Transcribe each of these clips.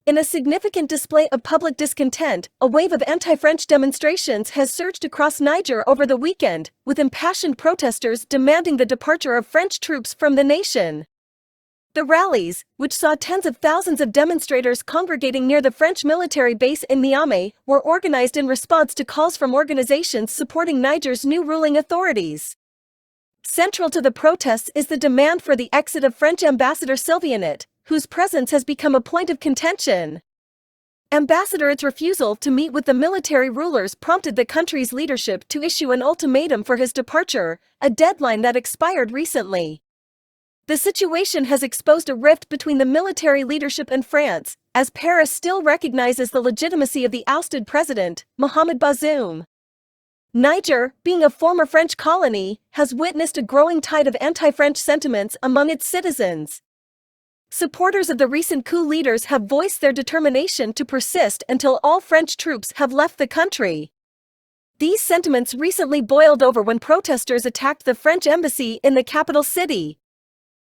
In a significant display of public discontent, a wave of anti-French demonstrations has surged across Niger over the weekend, with impassioned protesters demanding the departure of French troops from the nation. The rallies, which saw tens of thousands of demonstrators congregating near the French military base in Niamey, were organized in response to calls from organizations supporting Niger's new ruling authorities. Central to the protests is the demand for the exit of French Ambassador Sylvianet, whose presence has become a point of contention. Ambassador's refusal to meet with the military rulers prompted the country's leadership to issue an ultimatum for his departure, a deadline that expired recently. The situation has exposed a rift between the military leadership and France, as Paris still recognizes the legitimacy of the ousted president, Mohamed Bazoum. Niger, being a former French colony, has witnessed a growing tide of anti-French sentiments among its citizens. Supporters of the recent coup leaders have voiced their determination to persist until all French troops have left the country. These sentiments recently boiled over when protesters attacked the French embassy in the capital city.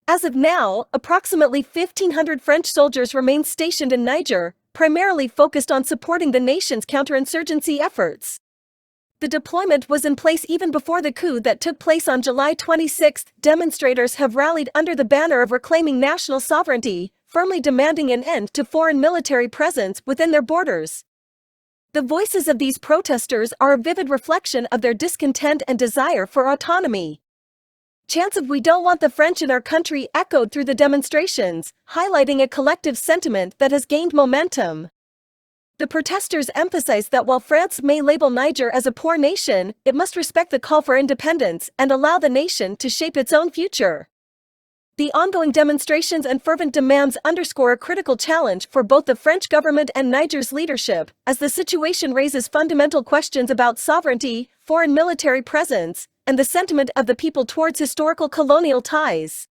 As of now, approximately 1,500 French soldiers remain stationed in Niger, primarily focused on supporting the nation's counterinsurgency efforts. The deployment was in place even before the coup that took place on July 26. Demonstrators have rallied under the banner of reclaiming national sovereignty, firmly demanding an end to foreign military presence within their borders. The voices of these protesters are a vivid reflection of their discontent and desire for autonomy. Chants of "We don't want the French in our country" echoed through the demonstrations, highlighting a collective sentiment that has gained momentum. The protesters emphasized that while France may label Niger as a poor nation, it must respect the call for independence and allow the nation to shape its own future. The ongoing demonstrations and fervent demands underscore a critical challenge for both the French government and Niger's leadership, as the situation raises fundamental questions about sovereignty, foreign military presence, and the sentiment of the people towards historical colonial ties.